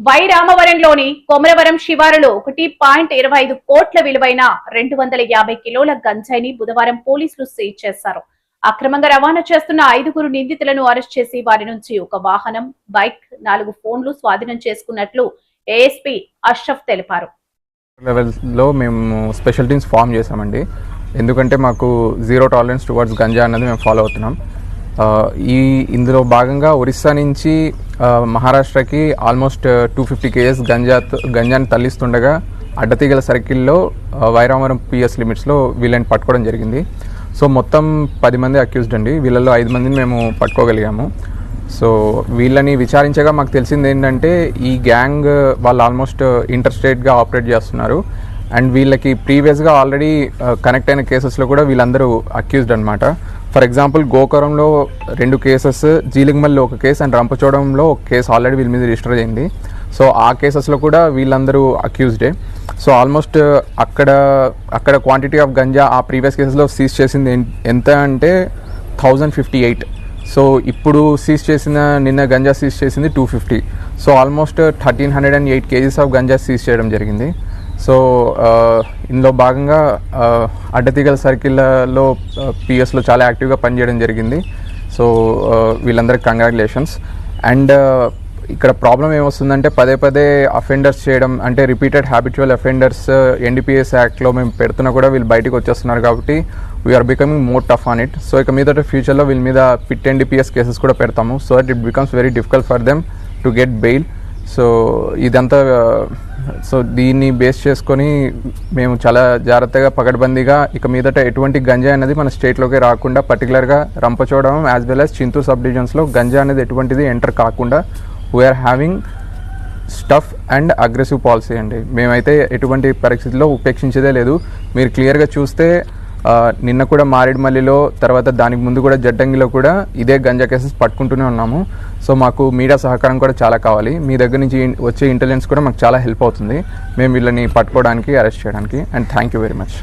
రామవరంలోని కొమరవరం శివారులో 1.25 కోట్ల విలువైన 250 కిలోల గంజాయిని బుధవారం పోలీసులు సీజ్ చేశారు. అక్రమంగా రవాణా చేస్తున్న 5 నిందితులను అరెస్ట్ చేసి వారి నుంచి ఒక వాహనం, బైక్, 4 ఫోన్లు స్వాధీనం చేసుకున్నట్లు ఏఎస్పీ అష్రఫ్ తెలిపారు. లెవెల్లో మేము స్పెషల్ టీమ్స్ ఫామ్ చేశామండి. ఎందుకంటే మాకు జీరో టాలరెన్స్ టువర్డ్స్ గంజా అన్నది మేము ఫాలో అవుతున్నాం. ఇందులో భాగంగా ఒరిస్సా నుంచి మహారాష్ట్రకి ఆల్మోస్ట్ 250 kgs గంజాని తరలిస్తుండగా అడ్డతీగల సర్కిల్లో వైరామవరం పిఎస్ లిమిట్స్లో వీళ్ళని పట్టుకోవడం జరిగింది. సో మొత్తం 10 మంది అక్యూజ్డ్ అండి. వీళ్ళలో 5 మందిని మేము పట్టుకోగలిగాము. సో వీళ్ళని విచారించగా మాకు తెలిసింది ఏంటంటే ఈ గ్యాంగ్ వాళ్ళు ఆల్మోస్ట్ ఇంటర్ స్టేట్గా ఆపరేట్ చేస్తున్నారు. అండ్ వీళ్ళకి ప్రీవియస్గా ఆల్రెడీ కనెక్ట్ అయిన కేసెస్లో కూడా వీళ్ళందరూ అక్యూజ్డ్ అనమాట. ఫర్ ఎగ్జాంపుల్ గోకరంలో 2 కేసెస్, జీలింగమల్లో 1 కేసు అండ్ రంపచోడంలో 1 కేసు ఆల్రెడీ వీళ్ళ మీద రిజిస్టర్ అయింది. సో ఆ కేసెస్లో కూడా వీళ్ళందరూ అక్యూజ్డే. సో ఆల్మోస్ట్ అక్కడ క్వాంటిటీ ఆఫ్ గంజా ఆ ప్రీవియస్ కేసెస్లో సీజ్ చేసింది ఎంత అంటే 1058. సో ఇప్పుడు నిన్న గంజా సీజ్ చేసింది 250. So almost 1308 kgs of ganja seize చేయడం జరిగింది. సో ఇందులో భాగంగా అడ్డతీగల సర్కిల్లో పిఎస్లో చాలా యాక్టివ్గా పనిచేయడం జరిగింది. సో వీళ్ళందరికీ కంగ్రాచులేషన్స్. అండ్ ఇక్కడ ప్రాబ్లం ఏమొస్తుందంటే పదే అఫెండర్స్ చేయడం, అంటే రిపీటెడ్ హ్యాబిచువల్ అఫెండర్స్ ఎన్డీపీఎస్ యాక్ట్లో మేము పెడుతున్నా కూడా వీళ్ళు బయటకు వచ్చేస్తున్నారు కాబట్టి we're becoming more tough on it. So ఇక మీద ఫ్యూచర్లో వీళ్ళ మీద పిట్ ఎన్డీపీఎస్ కేసెస్ కూడా పెడతాము. So that it becomes very difficult for them to get bail. So ఇదంతా దీన్ని బేస్ చేసుకొని మేము చాలా జాగ్రత్తగా పకడ్బందీగా ఇక మీదట ఎటువంటి గంజా అనేది మన స్టేట్లోకి రాకుండా, పర్టికులర్గా Rampachodavaram as well as Chintur sub డివిజన్స్లో గంజా అనేది ఎటువంటిది ఎంటర్ కాకుండా we are having stuff and aggressive policy అండి. మేమైతే ఎటువంటి పరిస్థితుల్లో ఉపేక్షించేదే లేదు. మీరు క్లియర్గా చూస్తే నిన్న కూడా మారేడుమల్లిలో, తర్వాత దానికి ముందు కూడా జడ్డంగిలో కూడా ఇదే గంజా కేసెస్ పట్టుకుంటూనే ఉన్నాము. సో మాకు మీడియా సహకారం కూడా చాలా కావాలి. మీ దగ్గర నుంచి వచ్చే ఇంటెలిజెన్స్ కూడా మాకు చాలా హెల్ప్ అవుతుంది మేము వీళ్ళని పట్టుకోవడానికి, అరెస్ట్ చేయడానికి. And thank you very much.